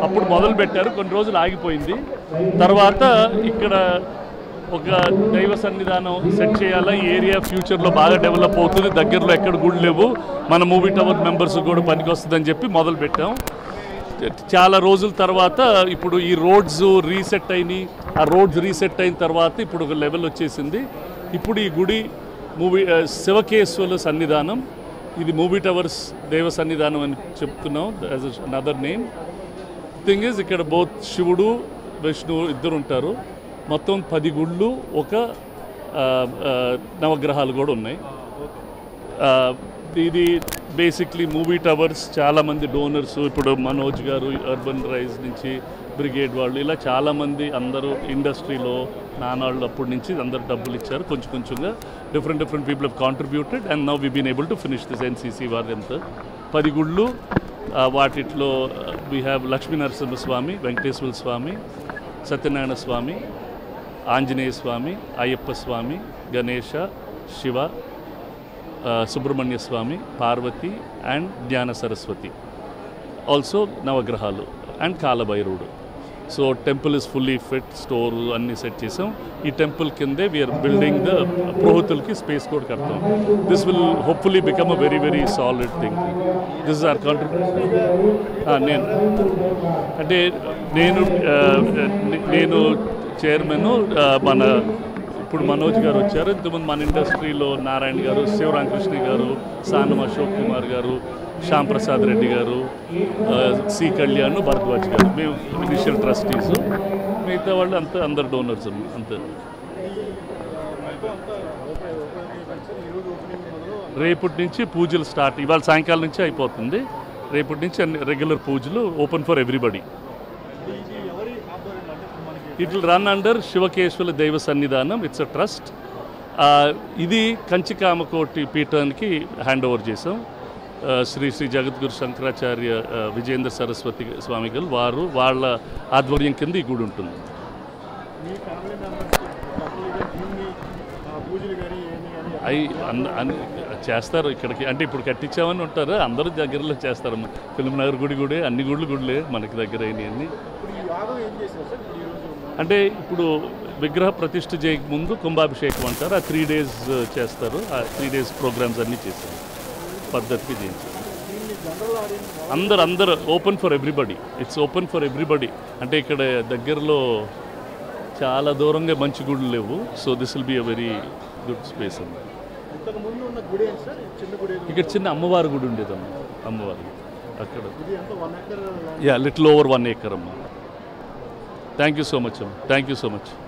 అప్పుడు మొదలు పెట్టారు, కొన్ని రోజులు ఆగిపోయింది. తర్వాత ఇక్కడ ఒక దైవ సన్నిధానం సెట్ చేయాలా, ఈ ఏరియా ఫ్యూచర్లో బాగా డెవలప్ అవుతుంది, దగ్గరలో ఎక్కడ గుళ్ళు లేవు, మన మూవీ టవర్ మెంబర్స్ కూడా పనికి వస్తుందని చెప్పి మొదలు పెట్టాం. చాలా రోజుల తర్వాత ఇప్పుడు ఈ రోడ్స్ రీసెట్ అయినాయి. ఆ రోడ్స్ రీసెట్ అయిన తర్వాత ఇప్పుడు ఒక లెవెల్ వచ్చేసింది. ఇప్పుడు ఈ గుడి శివకేశ్వర సన్నిధానం, ఇది మూవీ టవర్స్ దేవ సన్నిధానం అని చెప్తున్నాం, as another name. Thing is ఇక్కడ బోత్ శివుడు విష్ణువు ఇద్దరు ఉంటారు. మొత్తం 10 గుళ్ళు, ఒక నవగ్రహాలు కూడా ఉన్నాయి. ఇది బేసిక్లీ మూవీ టవర్స్ చాలామంది డోనర్స్, ఇప్పుడు మనోజ్ గారు అర్బన్ రైజ్ నుంచి, బ్రిగేడ్ వాళ్ళు, ఇలా చాలామంది అందరూ ఇండస్ట్రీలో నానాళ్ళు అప్పటి నుంచి అందరు డబ్బులు ఇచ్చారు. కొంచెం కొంచెంగా different people have contributed and now we been able to finish this NCC వారంతా 10 గుళ్ళు. వాటిలో we have Lakshmi Narasimhaswamy, Venkateswara Swamy, Satyanarayana Swamy, Anjaneya Swamy, Ayyappa Swamy, Ganesha, Shiva, Subrahmanya Swamy, Parvati and Gnana Saraswati. Also నవగ్రహాలు అండ్ కాలభైరవుడు. So temple is fully fit, store అన్నీ సెట్ చేసాం. ఈ టెంపుల్ కిందే వీఆర్ బిల్డింగ్ ద పురోహితులకి స్పేస్ కూడా కడతాం. This will hopefully become a very solid thing. This is our contribution. నేను చైర్మన్, మన ఇప్పుడు మనోజ్ గారు వచ్చారు, ఇంతకుముందు మన ఇండస్ట్రీలో నారాయణ గారు, శివరామకృష్ణ గారు, సానం అశోక్ కుమార్ గారు, శ్యామ్ ప్రసాద్ రెడ్డి గారు, సి కళ్యాణ్, భరద్వాజ్ గారు, మేము ఇనిషియల్ ట్రస్టీస్. మిగతా వాళ్ళు అందరు డోనర్స్ అంతే. రేపటి నుంచి పూజలు స్టార్ట్, ఇవాళ సాయంకాలం నుంచి అయిపోతుంది. రేపటి నుంచి అన్ని రెగ్యులర్ పూజలు, open for everybody. It will run under Shivakeshwara Daiva Sannidhanam. It's a trust. ఇది కంచికామకోటి పీఠానికి హ్యాండ్ ఓవర్ చేసాం. శ్రీ జగద్గురు శంకరాచార్య విజయేంద్ర సరస్వతి స్వామి గారు వాళ్ళ ఆధ్వర్యం కింద ఈ గుడి ఉంటుంది. అవి చేస్తారు ఇక్కడికి, అంటే ఇప్పుడు కట్టించామని ఉంటారు, అందరూ దగ్గరలో చేస్తారు. ఫిల్మ్ నగర్ గుడి అన్ని గుడులే మనకి దగ్గర అయినాయన్నీ. అంటే ఇప్పుడు విగ్రహ ప్రతిష్ఠ చేయకముందు కుంభాభిషేకం అంటారు, ఆ 3 days చేస్తారు. ఆ 3 days ప్రోగ్రామ్స్ అన్నీ చేస్తారు, పద్ధతికి చేయించారు. అందరు open for everybody. It's open for everybody. అంటే ఇక్కడ దగ్గరలో చాలా దూరంగా మంచి గుడులు లేవు. So this will be a very good space అన్నమాట. ఇక్కడ చిన్న అమ్మవారి గుడి ఉండేదమ్మా, అమ్మవారి అక్కడ. లిటిల్ ఓవర్ 1 acre అమ్మా. థ్యాంక్ యూ సో మచ్ అమ్మా, థ్యాంక్ యూ సో మచ్.